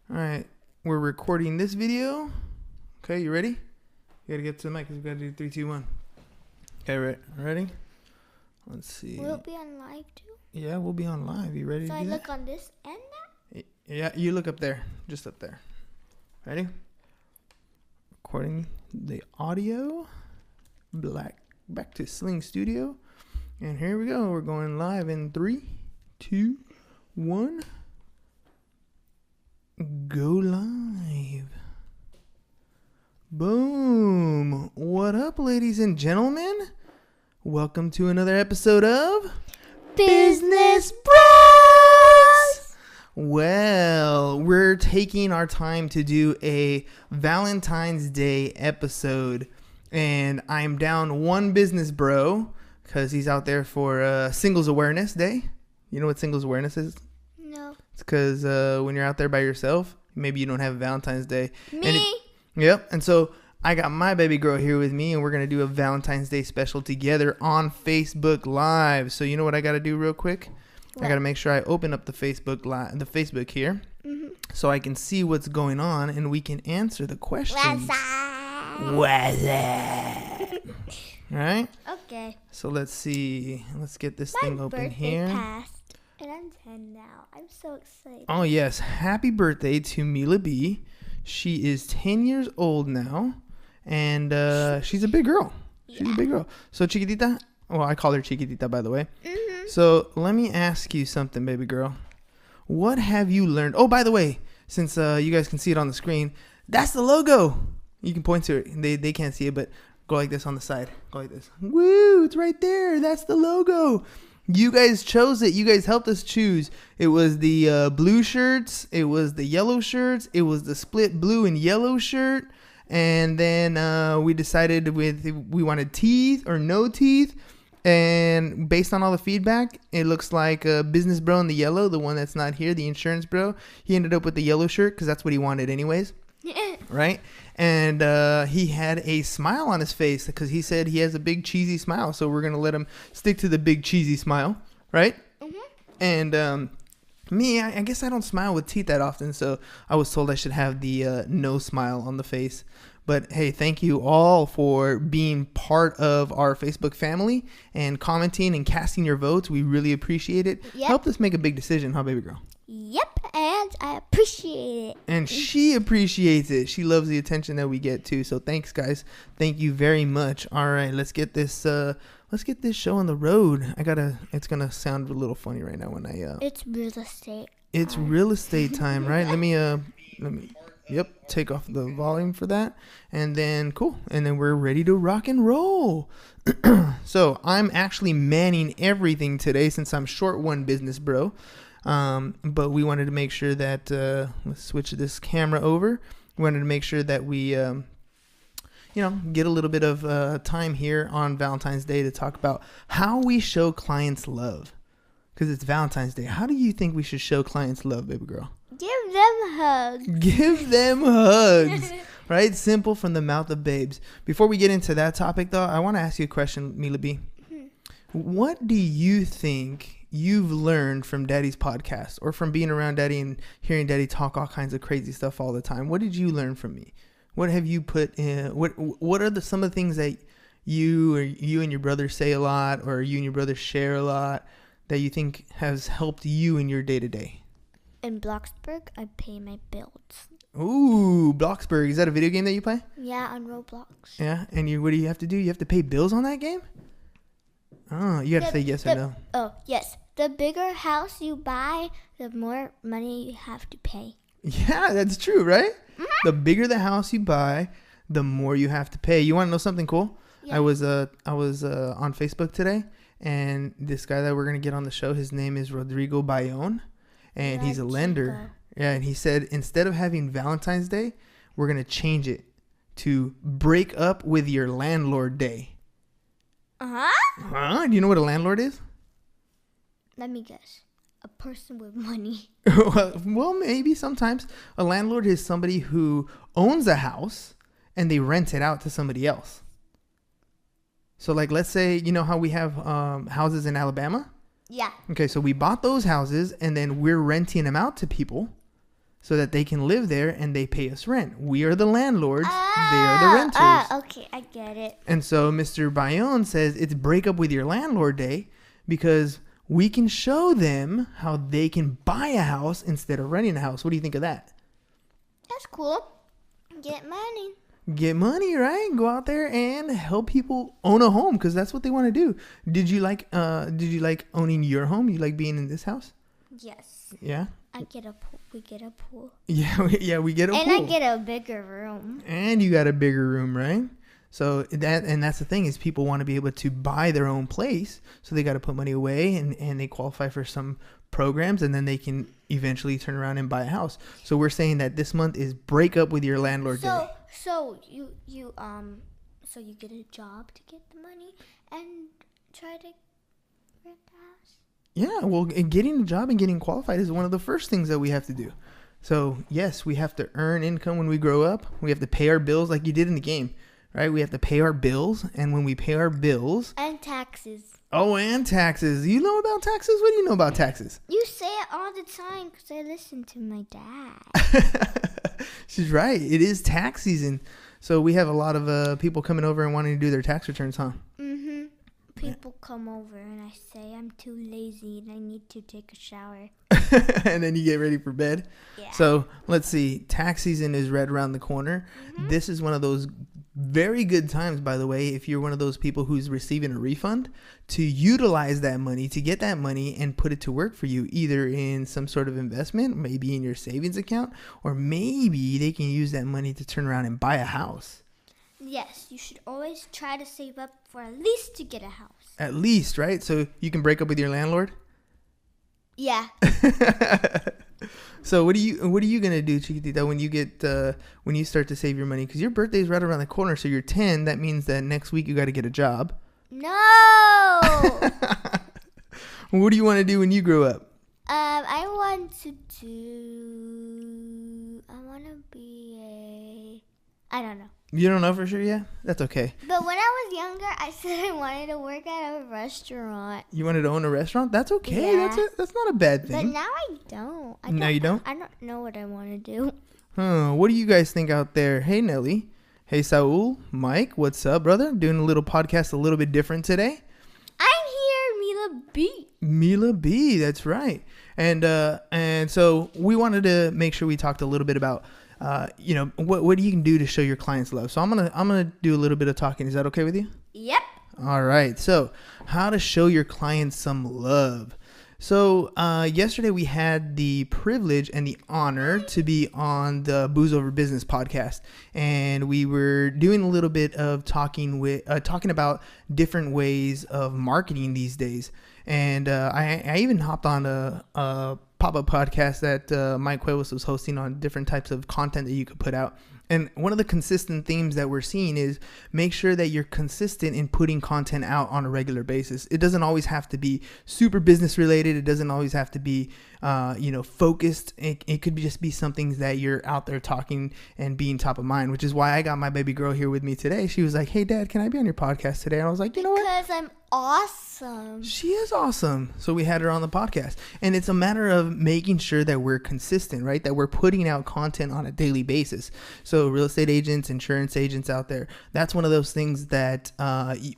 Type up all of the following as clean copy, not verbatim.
All right, we're recording this video. Okay, you ready? You gotta get to the mic because we gotta do 3, 2, 1. Okay, ready? Let's see. Will it be on live too? Yeah, we'll be on live. You ready So to I do look that? on this and that? Yeah, you look up there. Just up there. Ready? Recording the audio. Back to Sling Studio. And here we go. We're going live in 3, 2, 1. Go live. Boom. What up, ladies and gentlemen? Welcome to another episode of Business Bros! Well, we're taking our time to do a Valentine's Day episode. And I'm down one business bro because he's out there for Singles Awareness Day. You know what Singles Awareness is? No. It's because when you're out there by yourself, maybe you don't have Valentine's Day. Me? Yep. And so I got my baby girl here with me, and we're going to do a Valentine's Day special together on Facebook Live. So you know what I got to do real quick? What? I got to make sure I open up the Facebook here so I can see what's going on and we can answer the questions. What's up? All right. Okay. So let's see. Let's get this My thing open birthday here. passed, and I'm 10 now. I'm so excited. Oh, yes. Happy birthday to Mila B. She is 10 years old now, and she's a big girl. She's a big girl. So, Chiquitita, well, I call her Chiquitita, by the way. So, let me ask you something, baby girl. What have you learned? Oh, by the way, since you guys can see it on the screen, that's the logo. You can point to it. They can't see it, but go like this on the side. Go like this. Woo, it's right there. That's the logo. You guys chose it. You guys helped us choose. It was the blue shirts. It was the yellow shirts. It was the split blue and yellow shirt. And then we decided we wanted teeth or no teeth. And based on all the feedback, it looks like a business bro in the yellow, the one that's not here, the insurance bro. He ended up with the yellow shirt because that's what he wanted anyways. Right? And he had a smile on his face because he said he has a big cheesy smile. So we're going to let him stick to the big cheesy smile. Right? And me, I guess I don't smile with teeth that often. So I was told I should have the no smile on the face. But hey, thank you all for being part of our Facebook family and commenting and casting your votes. We really appreciate it. Yep. Helped us make a big decision, huh, baby girl? Yep, and I appreciate it. And she appreciates it. She loves the attention that we get too. So thanks, guys. Thank you very much. All right, let's get this show on the road. It's gonna sound a little funny right now when I It's real estate. It's real estate time, right? Let me take off the volume for that. And then cool. And then we're ready to rock and roll. So I'm actually manning everything today since I'm short one business bro. But we wanted to make sure that let's switch this camera over. We wanted to make sure that we get a little bit of time here on Valentine's Day to talk about how we show clients love. Because it's Valentine's Day. How do you think we should show clients love, baby girl? Give them hugs. Give them hugs. Right? Simple from the mouth of babes. Before we get into that topic, though, I want to ask you a question, Mila B. What do you think you've learned from Daddy's podcast or from being around Daddy and hearing Daddy talk all kinds of crazy stuff all the time? What did you learn from me? What have you put in? What are some of the things that you and your brother say a lot or you and your brother share a lot that you think has helped you in your day-to-day? In Bloxburg, I pay my bills. Ooh, Bloxburg. Is that a video game that you play? Yeah, on Roblox. Yeah, and what do you have to do? You have to pay bills on that game? Oh, you got to say yes or no. Oh, yes. The bigger house you buy, the more money you have to pay. Yeah, that's true, right? The bigger the house you buy, the more you have to pay. You want to know something cool? Yeah. I was on Facebook today, and this guy that we're going to get on the show, his name is Rodrigo Bayonne, and he's a lender. Yeah, and he said instead of having Valentine's Day, we're going to change it to break up with your landlord day. Uh-huh. Huh? Do you know what a landlord is? Let me guess. A person with money. Well, maybe sometimes. A landlord is somebody who owns a house and they rent it out to somebody else. So like, let's say, you know how we have houses in Alabama? Yeah. Okay, so we bought those houses and then we're renting them out to people. so that they can live there and they pay us rent. We are the landlords. They are the renters. Okay, I get it. And so Mr. Bayonne says it's break up with your landlord day because we can show them how they can buy a house instead of renting a house. What do you think of that? That's cool. Get money. Get money, right? Go out there and help people own a home because that's what they want to do. Did you like owning your home? You like being in this house? Yes. Yeah. I get a pool. We get a pool. Yeah, we get a pool. And I get a bigger room. And you got a bigger room, right? So that's the thing is people want to be able to buy their own place. So they got to put money away and they qualify for some programs and then they can eventually turn around and buy a house. So we're saying that this month is break up with your landlord day. So you get a job to get the money and try to rent the house. Yeah, well, getting a job and getting qualified is one of the first things that we have to do. So, yes, we have to earn income when we grow up. We have to pay our bills like you did in the game, right? We have to pay our bills. And when we pay our bills... And taxes. Oh, and taxes. You know about taxes? What do you know about taxes? You say it all the time because I listen to my dad. She's right. It is tax season. So we have a lot of people coming over and wanting to do their tax returns, huh? Mm-hmm. People come over and I say I'm too lazy and I need to take a shower. And then you get ready for bed. Yeah. So let's see. Tax season is right around the corner. Mm-hmm. This is one of those very good times, by the way, if you're one of those people who's receiving a refund, to utilize that money, to get that money and put it to work for you, either in some sort of investment, maybe in your savings account, or maybe they can use that money to turn around and buy a house. Yes, you should always try to save up for at least to get a house. At least, right? So you can break up with your landlord? Yeah. So what are you gonna do, Chiquitita, when you start to save your money? Because your birthday is right around the corner, so you're 10. That means that next week you got to get a job. No. What do you want to do when you grow up? I want to be I don't know. You don't know for sure yet? That's okay. But when I was younger, I said I wanted to work at a restaurant. You wanted to own a restaurant? That's okay. Yeah. That's not a bad thing. But now I don't. Now you don't? I don't know what I want to do. What do you guys think out there? Hey, Nelly. Hey, Saul. Mike, what's up, brother? Doing a little podcast a little bit different today. I'm here, Mila B. Mila B, that's right. And so we wanted to make sure we talked a little bit about what you can do to show your clients love. So I'm gonna do a little bit of talking. Is that okay with you? Yep. All right. So how to show your clients some love. So yesterday we had the privilege and the honor to be on the Booze Over Business podcast, and we were doing a little bit of talking about different ways of marketing these days. And I even hopped on a pop-up podcast that Mike Cuevas was hosting on different types of content that you could put out. And one of the consistent themes that we're seeing is make sure that you're consistent in putting content out on a regular basis. It doesn't always have to be super business related. It doesn't always have to be, focused. It could just be something that you're out there talking and being top of mind, which is why I got my baby girl here with me today. She was like, "Hey, Dad, can I be on your podcast today?" And I was like, "You know what? Because I'm awesome." She is awesome. So we had her on the podcast. And it's a matter of making sure that we're consistent, right? That we're putting out content on a daily basis. So real estate agents, insurance agents out there, that's one of those things that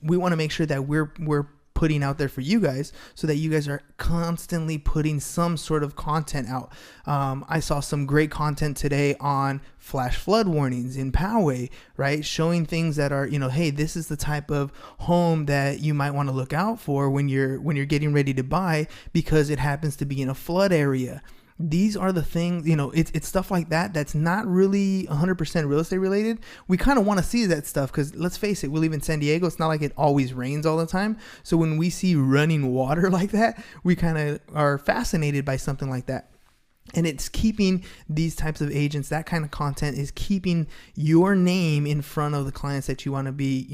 we want to make sure that we're putting out there for you guys so that you guys are constantly putting some sort of content out. I saw some great content today on flash flood warnings in Poway, right? Showing things that are, hey, this is the type of home that you might want to look out for when you're getting ready to buy because it happens to be in a flood area. These are the things, it's stuff like that that's not really 100% real estate related. We kind of want to see that stuff because let's face it, we live in San Diego. It's not like it always rains all the time. So when we see running water like that, we kind of are fascinated by something like that. And it's keeping these types of agents, that kind of content is keeping your name in front of the clients that you want to be,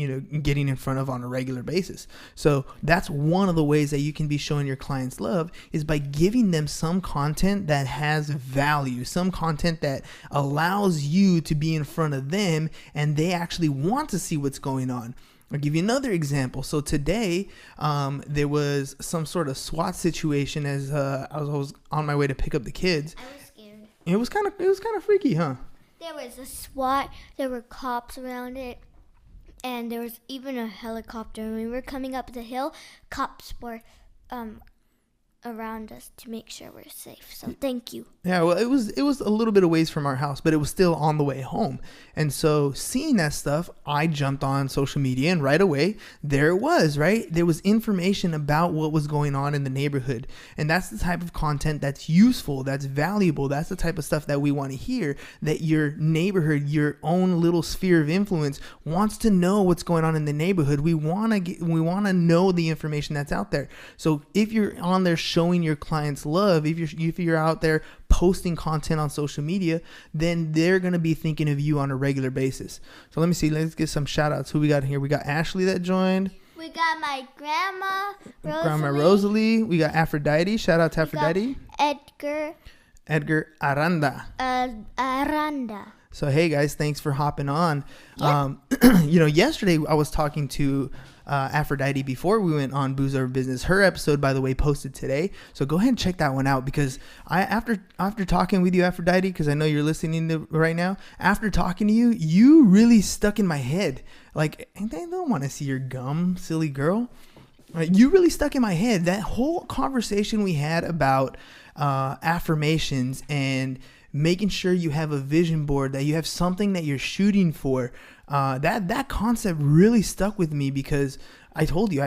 getting in front of on a regular basis. So that's one of the ways that you can be showing your clients love is by giving them some content that has value, some content that allows you to be in front of them and they actually want to see what's going on. I'll give you another example. So today, there was some sort of SWAT situation as I was on my way to pick up the kids. I was scared. It was kind of freaky, huh? There was a SWAT. There were cops around it. And there was even a helicopter. When we were coming up the hill, cops were around us to make sure we're safe. So thank you. Yeah, well, it was a little bit of ways from our house, but it was still on the way home. And so seeing that stuff, I jumped on social media, and right away there it was, right? There was information about what was going on in the neighborhood. And that's the type of content that's useful, that's valuable. That's the type of stuff that we want to hear, that your neighborhood, your own little sphere of influence wants to know what's going on in the neighborhood. We want to know the information that's out there. So if you're on there showing your clients love, if you're out there posting content on social media, then they're going to be thinking of you on a regular basis. So let me see. Let's get some shout outs. Who we got here? We got Ashley that joined. We got my grandma, Rosalie. Grandma Rosalie. We got Aphrodite. Shout out to Aphrodite. Edgar Aranda. Aranda. So, hey guys, thanks for hopping on. Yeah. Yesterday I was talking to Aphrodite before we went on Booze Over Business. Her episode, by the way, posted today. So go ahead and check that one out, because after talking with you, Aphrodite, because I know you're listening to right now, after talking to you, you really stuck in my head. Like, I don't want to see your gum, silly girl. You really stuck in my head. That whole conversation we had about affirmations and making sure you have a vision board, that you have something that you're shooting for. That concept really stuck with me, because I told you,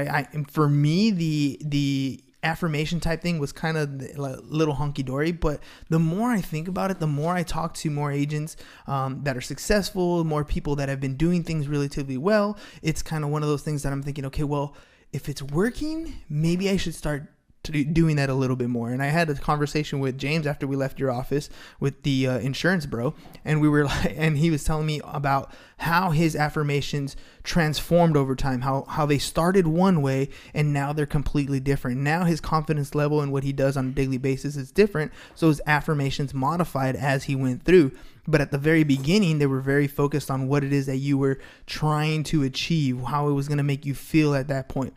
for me, the affirmation type thing was kind of a little hunky-dory, but the more I think about it, the more I talk to more agents that are successful, more people that have been doing things relatively well, it's kind of one of those things that I'm thinking, okay, well, if it's working, maybe I should start doing that a little bit more. And I had a conversation with James after we left your office with the insurance bro, and we were like, and he was telling me about how his affirmations transformed over time, how they started one way and now they're completely different. Now his confidence level and what he does on a daily basis is different, so his affirmations modified as he went through. But at the very beginning, they were very focused on what it is that you were trying to achieve, how it was going to make you feel at that point.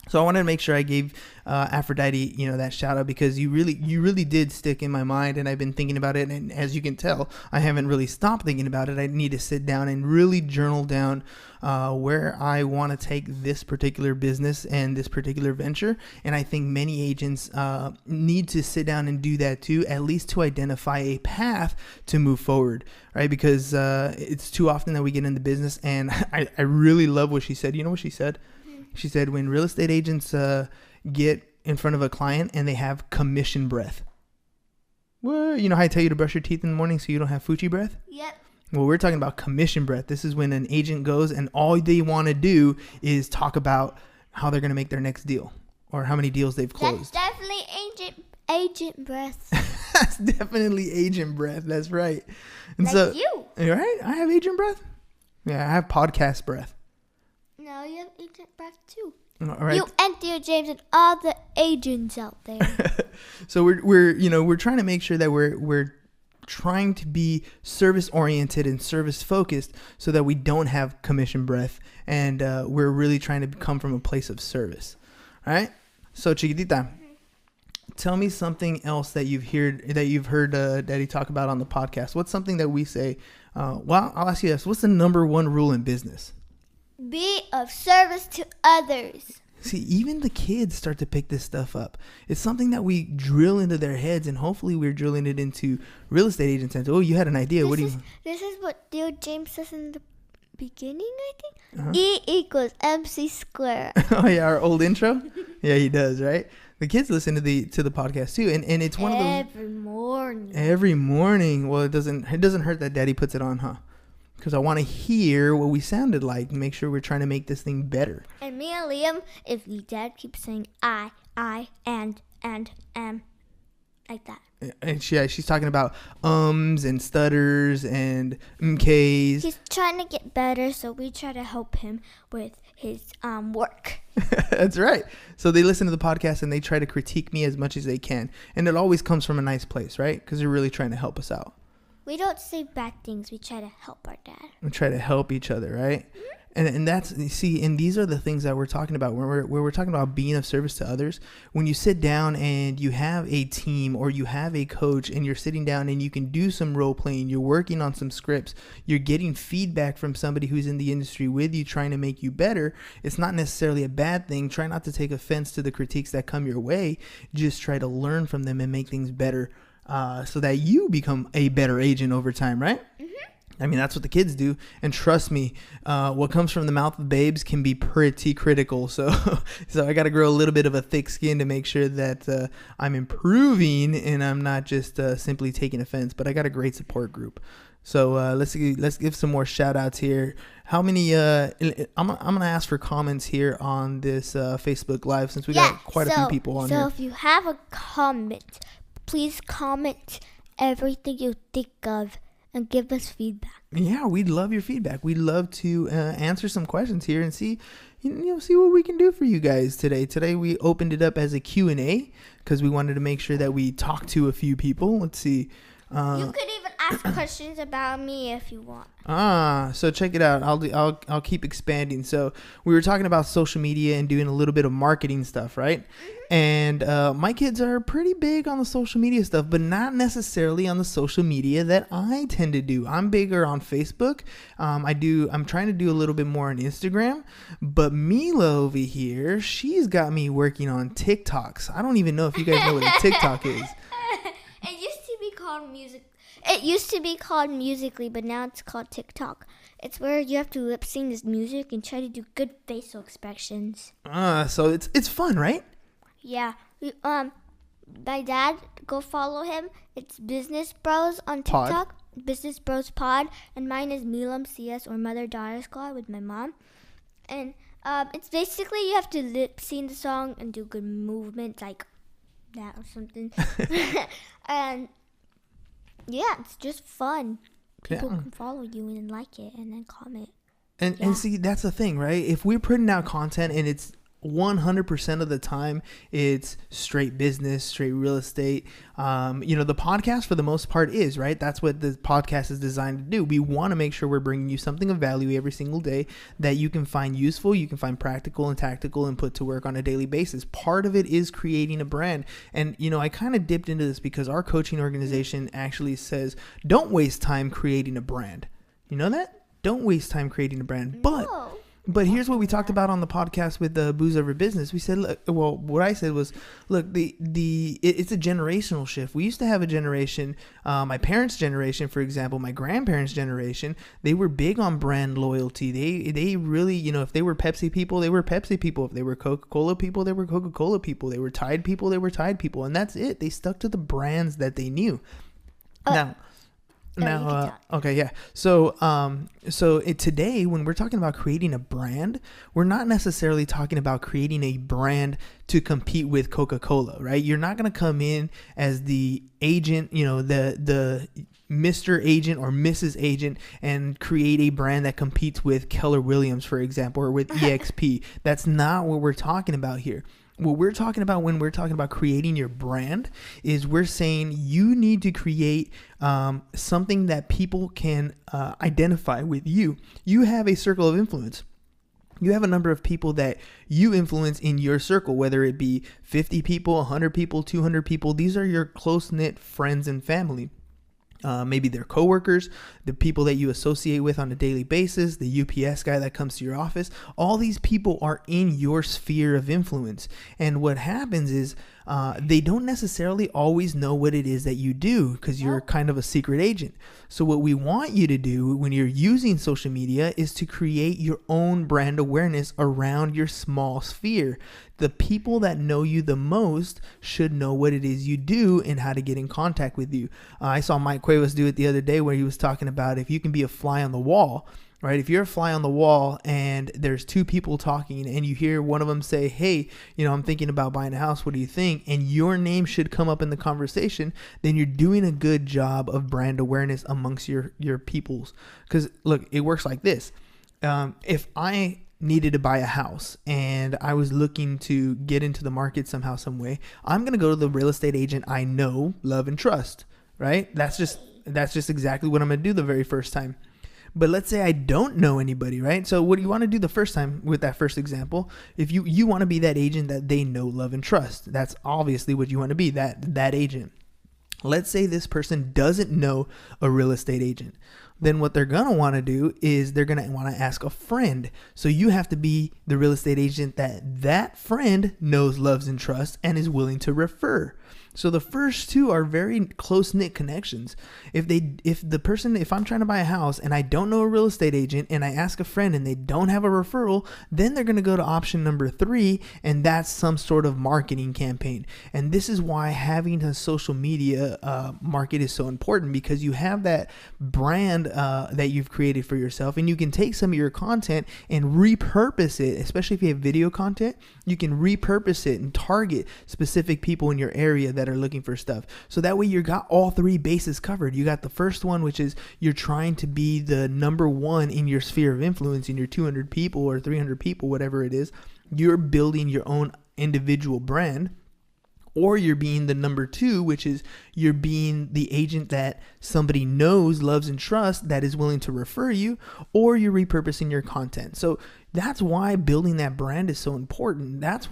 So I wanted to make sure I gave Aphrodite, that shout out, because you really did stick in my mind, and I've been thinking about it. And as you can tell, I haven't really stopped thinking about it. I need to sit down and really journal down where I want to take this particular business and this particular venture. And I think many agents need to sit down and do that too, at least to identify a path to move forward, right? Because it's too often that we get into business, and I really love what she said. You know what she said? She said, when real estate agents get in front of a client and they have commission breath. Well, you know how I tell you to brush your teeth in the morning so you don't have Fuchi breath? Yep. Well, we're talking about commission breath. This is when an agent goes and all they want to do is talk about how they're going to make their next deal or how many deals they've closed. That's definitely agent breath. That's definitely agent breath. That's right. And like so, you. Right? I have agent breath. Yeah, I have podcast breath. No, you have agent breath too. All right. You and Theo James and all the agents out there. So we're trying to make sure that we're trying to be service oriented and service focused, so that we don't have commission breath, and we're really trying to come from a place of service. All right. So Chiquitita, tell me something else that you've heard Daddy talk about on the podcast. What's something that we say? Well, I'll ask you this: what's the number one rule in business? Be of service to others. See, even the kids start to pick this stuff up. It's something that we drill into their heads, and hopefully we're drilling it into real estate agents. And oh, you had an idea. This is what Theo James says in the beginning, I think. Uh-huh. E equals MC squared. Oh yeah, our old intro. Yeah, he does, right? The kids listen to the podcast too, and it's one of those every morning. Well, it doesn't hurt that Daddy puts it on, huh? Because I want to hear what we sounded like and make sure we're trying to make this thing better. And me and Liam, if your dad keeps saying I, and, like that. And she's talking about and stutters and mks. He's trying to get better, so we try to help him with his work. That's right. So they listen to the podcast and they try to critique me as much as they can. And it always comes from a nice place, right? Because they're really trying to help us out. We don't say bad things. We try to help our dad. We try to help each other, right? Mm-hmm. And that's, you see, and these are the things that we're talking about when we're talking about being of service to others. When you sit down and you have a team or you have a coach and you're sitting down and you can do some role playing, you're working on some scripts, you're getting feedback from somebody who's in the industry with you trying to make you better. It's not necessarily a bad thing. Try not to take offense to the critiques that come your way. Just try to learn from them and make things better, so that you become a better agent over time, right? I mean, that's what the kids do. And trust me, what comes from the mouth of babes can be pretty critical. So I got to grow a little bit of a thick skin to make sure that I'm improving and I'm not just simply taking offense. But I got a great support group. So let's give some more shout outs here. How many? I'm gonna ask for comments here on this Facebook Live, since we got quite a few people on here. So if you have a comment, please comment everything you think of and give us feedback. Yeah, we'd love your feedback. We'd love to answer some questions here and see what we can do for you guys today. Today we opened it up as a Q&A because we wanted to make sure that we talk to a few people. Let's see. You could even ask questions about me if you want. So check it out. I'll keep expanding. So we were talking about social media and doing a little bit of marketing stuff, right? Mm-hmm. And my kids are pretty big on the social media stuff, but not necessarily on the social media that I tend to do. I'm bigger on Facebook. I'm trying to do a little bit more on Instagram, but Mila over here, she's got me working on TikToks. I don't even know if you guys know what a TikTok is. It used to be called Musical.ly, but now it's called TikTok. It's where you have to lip sync this music and try to do good facial expressions. So it's fun, right? Yeah. My dad, go follow him. It's Business Bros on TikTok. Business Bros Pod, and mine is Milam CS, or Mother Daughter Squad, with my mom. And it's basically you have to lip sync the song and do good movements like that or something. And yeah, it's just fun. People can follow you and like it and then comment. And see, that's the thing, right? If we're putting out content and it's 100% of the time it's straight business, straight real estate, the podcast for the most part is, right? That's what the podcast is designed to do. We want to make sure we're bringing you something of value every single day that you can find useful, you can find practical and tactical and put to work on a daily basis. Part of it is creating a brand. And I kind of dipped into this because our coaching organization actually says don't waste time creating a brand. You know that? Don't waste time creating a brand. But here's what we talked about on the podcast with the Booze Over Business. We said, what I said was, look, it's a generational shift. We used to have a generation, my parents' generation, for example, my grandparents' generation, they were big on brand loyalty. They really, if they were Pepsi people, they were Pepsi people. If they were Coca-Cola people, they were Coca-Cola people. They were Tide people, they were Tide people. And that's it. They stuck to the brands that they knew. Okay, yeah. So today, when we're talking about creating a brand, we're not necessarily talking about creating a brand to compete with Coca-Cola, right? You're not going to come in as the agent, the Mr. Agent or Mrs. Agent and create a brand that competes with Keller Williams, for example, or with EXP. That's not what we're talking about here. What we're talking about when we're talking about creating your brand is we're saying you need to create something that people can identify with you. You have a circle of influence. You have a number of people that you influence in your circle, whether it be 50 people, 100 people, 200 people. These are your close-knit friends and family. Maybe they're coworkers, the people that you associate with on a daily basis, the UPS guy that comes to your office. All these people are in your sphere of influence. And what happens is they don't necessarily always know what it is that you do because you're kind of a secret agent. So what we want you to do when you're using social media is to create your own brand awareness around your small sphere. The people that know you the most should know what it is you do and how to get in contact with you. I saw Mike Cuevas do it the other day where he was talking about if you can be a fly on the wall, right? If you're a fly on the wall and there's two people talking and you hear one of them say, hey, I'm thinking about buying a house. What do you think? And your name should come up in the conversation. Then you're doing a good job of brand awareness amongst your peoples. Because look, it works like this. If I needed to buy a house and I was looking to get into the market somehow, some way, I'm going to go to the real estate agent I know, love, and trust, right? That's just exactly what I'm going to do the very first time. But let's say I don't know anybody, right? So what do you want to do the first time with that first example? If you want to be that agent that they know, love, and trust. That's obviously what you want to be, that agent. Let's say this person doesn't know a real estate agent. Then what they're going to want to do is they're going to want to ask a friend. So you have to be the real estate agent that friend knows, loves, and trusts and is willing to refer. So the first two are very close-knit connections. If I'm trying to buy a house and I don't know a real estate agent and I ask a friend and they don't have a referral, then they're going to go to option number 3, and that's some sort of marketing campaign. And this is why having a social media market is so important, because you have that brand that you've created for yourself, and you can take some of your content and repurpose it, especially if you have video content. You can repurpose it and target specific people in your area that are looking for stuff. So that way you got all 3 bases covered. You got the first one, which is you're trying to be the number 1 in your sphere of influence, in your 200 people or 300 people, whatever it is. You're building your own individual brand. Or you're being the number 2, which is you're being the agent that somebody knows, loves, and trusts that is willing to refer you, or you're repurposing your content. So that's why building that brand is so important. That's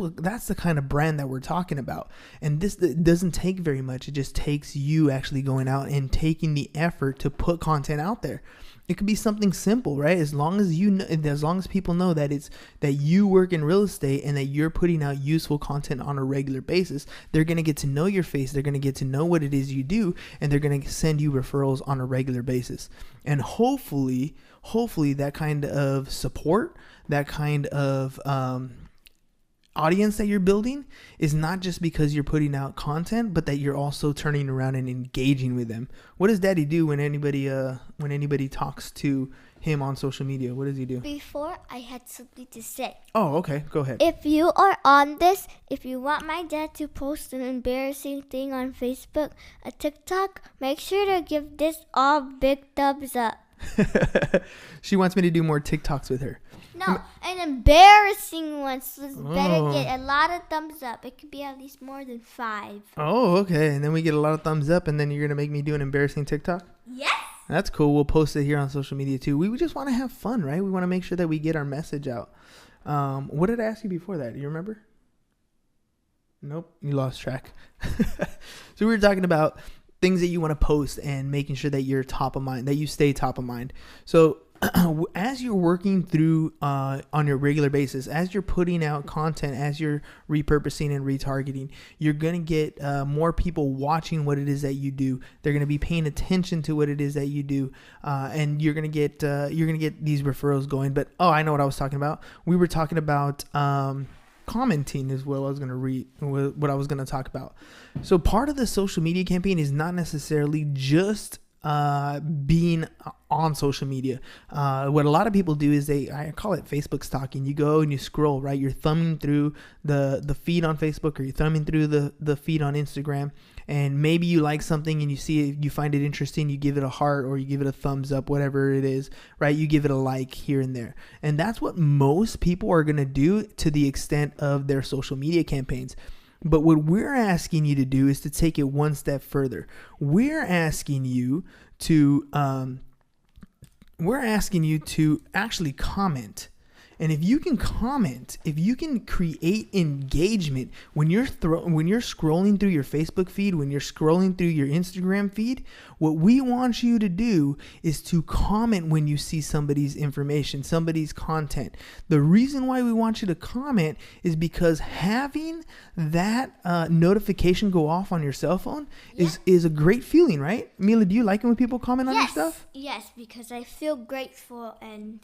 the kind of brand that we're talking about. And this doesn't take very much. It just takes you actually going out and taking the effort to put content out there. It could be something simple, right? As long as people know that you work in real estate and that you're putting out useful content on a regular basis, they're going to get to know your face. They're going to get to know what it is you do, and they're going to send you referrals on a regular basis. And hopefully that kind of support, that kind of audience that you're building is not just because you're putting out content, but that you're also turning around and engaging with them. What does Daddy do when anybody talks to him on social media? What does he do? Before, I had something to say. Oh, okay. Go ahead. If you are on this, if you want my dad to post an embarrassing thing on Facebook, a TikTok, make sure to give this all big thumbs up. She wants me to do more TikToks with her. No, an embarrassing one. So it's better get a lot of thumbs up. It could be at least more than 5. Oh, okay. And then we get a lot of thumbs up, and then you're going to make me do an embarrassing TikTok? Yes. That's cool. We'll post it here on social media too. We just want to have fun, right? We want to make sure that we get our message out. What did I ask you before that? Do you remember? Nope. You lost track. So we were talking about things that you want to post and making sure that you're top of mind, that you stay top of mind. So as you're working through on your regular basis, as you're putting out content, as you're repurposing and retargeting, you're going to get more people watching what it is that you do. They're going to be paying attention to what it is that you do, and you're going to get these referrals going. But I know what I was talking about. We were talking about commenting is what I was going to talk about. So part of the social media campaign is not necessarily just being on social media. What a lot of people do is I call it Facebook stalking. You go and you scroll, right? You're thumbing through the feed on Facebook, or you're thumbing through the feed on Instagram, and maybe you like something and you see it, you find it interesting, you give it a heart or you give it a thumbs up, whatever it is, right? You give it a like here and there. And that's what most people are going to do to the extent of their social media campaigns. But what we're asking you to do is to take it one step further. We're asking you to actually comment. And if you can comment, if you can create engagement when you're scrolling through your Facebook feed, when you're scrolling through your Instagram feed, what we want you to do is to comment when you see somebody's information, somebody's content. The reason why we want you to comment is because having that notification go off on your cell phone is a great feeling, right? Mila, do you like it when people comment on your stuff? Yes, because I feel grateful and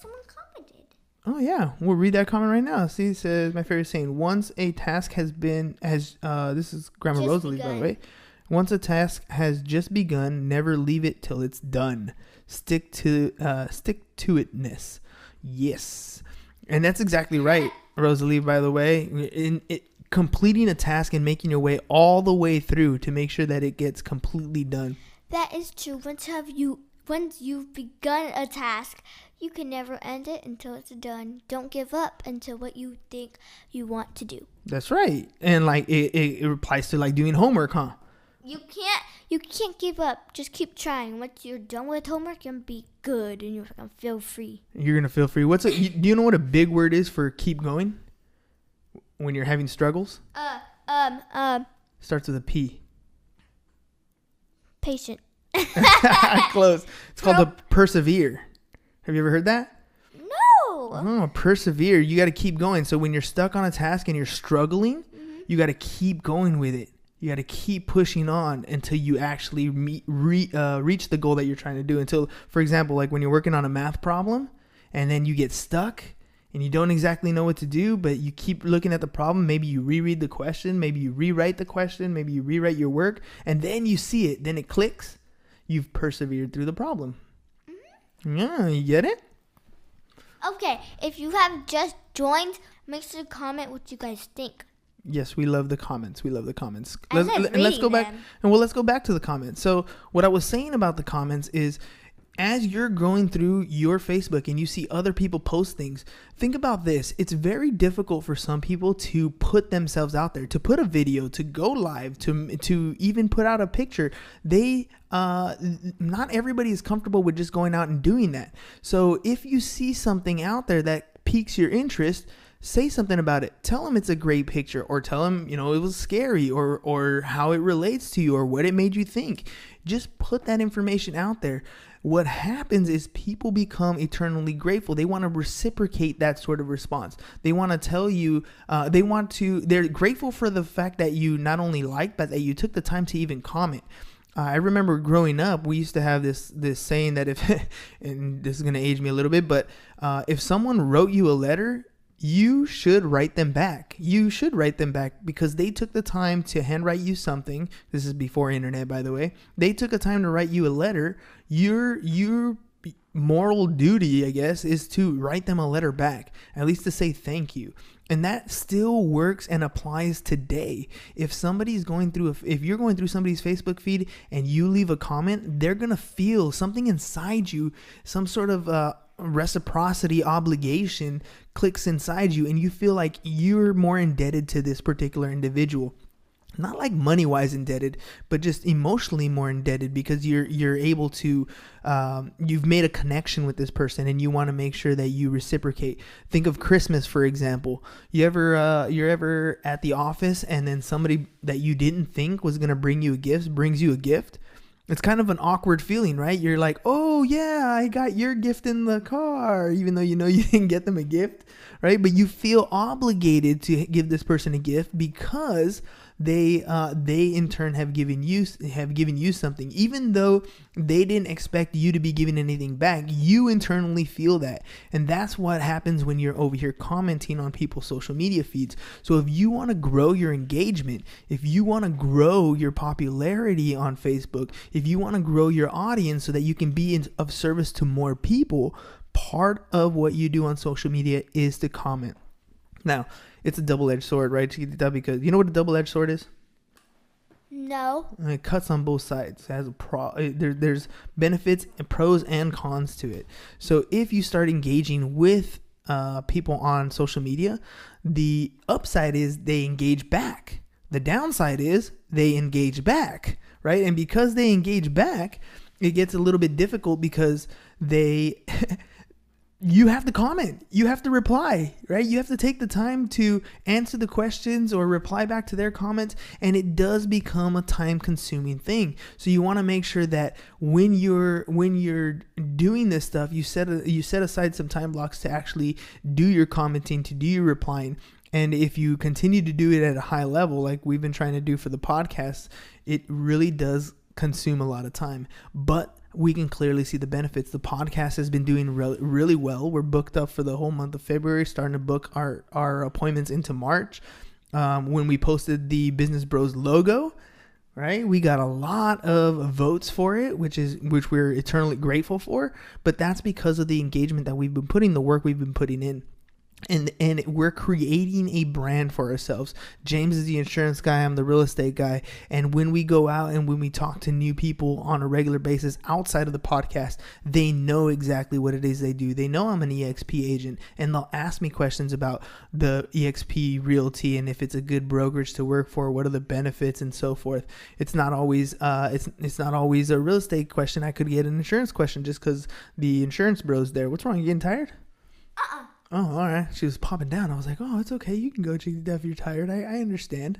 someone commented. Oh yeah, we'll read that comment right now. See, it says, my favorite saying, once a task this is Grandma Rosalie, by the way. Once a task has just begun, never leave it till it's done. Stick to itness. Yes. And that's exactly right, Rosalie, by the way. Completing a task and making your way all the way through to make sure that it gets completely done. That is true. Once you've begun a task, you can never end it until it's done. Don't give up until what you think you want to do. That's right. And like it applies to like doing homework, huh? You You can't give up. Just keep trying. Once you're done with homework, you're going to be good and you're going to feel free. You're going to feel free. Do you know what a big word is for keep going? When you're having struggles? Starts with a P. Patient. Close. It's called a persevere. Have you ever heard that? No. Oh, persevere. You got to keep going. So when you're stuck on a task and you're struggling, you got to keep going with it. You got to keep pushing on until you actually reach the goal that you're trying to do. Until, for example, like when you're working on a math problem and then you get stuck and you don't exactly know what to do, but you keep looking at the problem. Maybe you reread the question. Maybe you rewrite the question. Maybe you rewrite your work. And then you see it. Then it clicks. You've persevered through the problem. Yeah, you get it? Okay, if you have just joined, make sure to comment what you guys think. Yes, we love the comments. Let's go back. And let's go back to the comments. So what I was saying about the comments is, as you're going through your Facebook and you see other people post things, think about this. It's very difficult for some people to put themselves out there, to put a video, to go live, to even put out a picture. Not everybody is comfortable with just going out and doing that. So if you see something out there that piques your interest, say something about it. Tell them it's a great picture, or tell them, it was scary, or how it relates to you, or what it made you think. Just put that information out there. What happens is people become eternally grateful. They want to reciprocate that sort of response. They want to tell you, they're grateful for the fact that you not only liked, but that you took the time to even comment. I remember growing up, we used to have this saying that and this is going to age me a little bit, but if someone wrote you a letter, you should write them back. You should write them back because they took the time to handwrite you something. This is before internet, by the way. They took a time to write you a letter. Your moral duty, I guess, is to write them a letter back, at least to say thank you. And that still works and applies today. If you're going through somebody's Facebook feed and you leave a comment, they're going to feel something inside you, some sort of reciprocity obligation clicks inside you, and you feel like you're more indebted to this particular individual. Not like money-wise indebted, but just emotionally more indebted, because you're able to, you've made a connection with this person and you want to make sure that you reciprocate. Think of Christmas, for example. You're ever at the office and then somebody that you didn't think was going to bring you a gift brings you a gift? It's kind of an awkward feeling, right? You're like, oh yeah, I got your gift in the car, even though you didn't get them a gift, right? But you feel obligated to give this person a gift because they in turn have given you something, even though they didn't expect you to be giving anything back. You internally feel that, and that's what happens when you're over here commenting on people's social media feeds. So if you want to grow your engagement, if you want to grow your popularity on Facebook, if you want to grow your audience so that you can be of service to more people, part of what you do on social media is to comment. Now, it's a double-edged sword, right, Chiquitita? Because you know what a double-edged sword is? No. It cuts on both sides. It has there's benefits and pros and cons to it. So if you start engaging with people on social media, the upside is they engage back. The downside is they engage back, right? And because they engage back, it gets a little bit difficult because you have to comment, you have to reply, right? You have to take the time to answer the questions or reply back to their comments, and it does become a time-consuming thing. So you want to make sure that when you're doing this stuff, you set aside some time blocks to actually do your commenting, to do your replying. And if you continue to do it at a high level, like we've been trying to do for the podcast, it really does consume a lot of time. But we can clearly see the benefits. The podcast has been doing really well. We're booked up for the whole month of February, starting to book our appointments into March. When we posted the Business Bros logo, right, we got a lot of votes for it, which we're eternally grateful for. But that's because of the engagement that we've been putting, the work we've been putting in. And we're creating a brand for ourselves. James is the insurance guy, I'm the real estate guy, and when we go out and when we talk to new people on a regular basis outside of the podcast, they know exactly what it is they do. They know I'm an EXP agent, and they'll ask me questions about the EXP Realty and if it's a good brokerage to work for, what are the benefits and so forth. It's not always it's not always a real estate question. I could get an insurance question just because the insurance bro's there. What's wrong? You getting tired? Oh, all right. She was popping down. I was like, oh, it's okay. You can go, Chiquitita, if you're tired. I understand.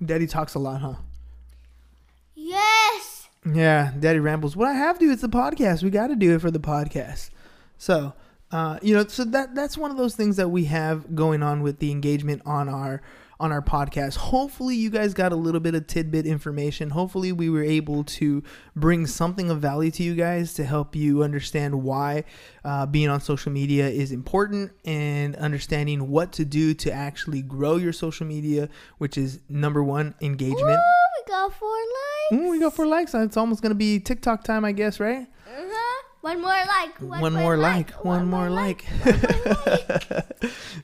Daddy talks a lot, huh? Yes. Yeah, Daddy rambles. What I have to do, it's the podcast. We got to do it for the podcast. So, so that's one of those things that we have going on with the engagement on our podcast. Hopefully you guys got a little bit of tidbit information. Hopefully we were able to bring something of value to you guys to help you understand why being on social media is important and understanding what to do to actually grow your social media, which is number one, engagement. Ooh, we got 4 likes. We got 4 likes. It's almost going to be TikTok time, I guess, right? One more like. One more like.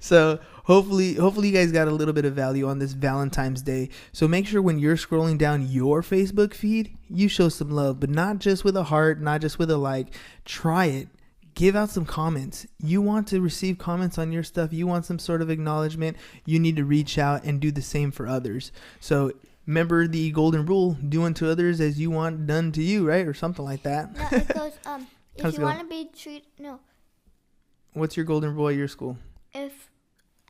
So hopefully you guys got a little bit of value on this Valentine's Day. So make sure when you're scrolling down your Facebook feed, you show some love, but not just with a heart, not just with a like. Try it. Give out some comments. You want to receive comments on your stuff. You want some sort of acknowledgement. You need to reach out and do the same for others. So remember the golden rule, do unto others as you want done to you, right? Or something like that. No, it goes, if you want to be treated, no. What's your golden rule at your school? If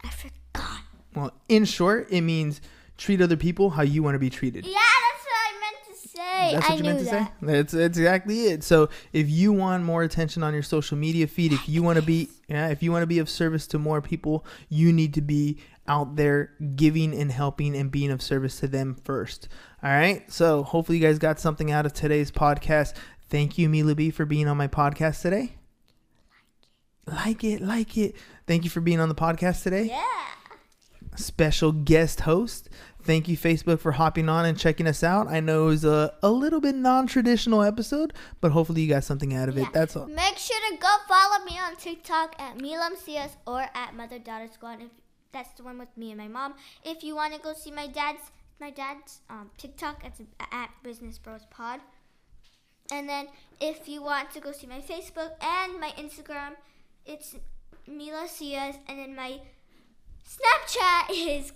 I forgot. Well, in short, it means treat other people how you want to be treated. Yeah, that's what I meant to say. That's what you meant to say? That's exactly it. So if you want more attention on your social media feed, if you want to be of service to more people, you need to be out there giving and helping and being of service to them first. All right. So hopefully you guys got something out of today's podcast. Thank you, Mila B, for being on my podcast today. Like it. Thank you for being on the podcast today. Yeah. Special guest host. Thank you, Facebook, for hopping on and checking us out. I know it was a little bit non-traditional episode, but hopefully you got something out of it. That's all. Make sure to go follow me on TikTok at MilamCS or at Mother-Daughter Squad. If that's the one with me and my mom. If you want to go see my dad's TikTok, it's at Business Bros Pod. And then if you want to go see my Facebook and my Instagram, it's Mila Cias, and then my Snapchat is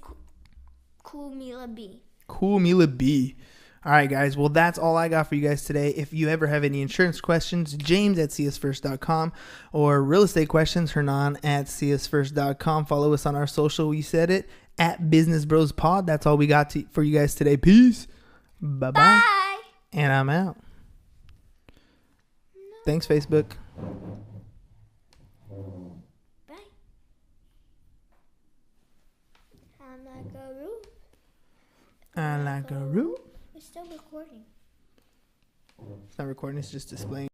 Cool Mila B. Cool Mila B. All right, guys. Well, that's all I got for you guys today. If you ever have any insurance questions, James at csfirst.com, or real estate questions, Hernan at csfirst.com. Follow us on our social. We said it at Business Bros Pod. That's all we got for you guys today. Peace. Bye-bye. Bye. And I'm out. Thanks, Facebook. Bye. I'm like a root. I like a root. It's still recording. It's not recording. It's just displaying.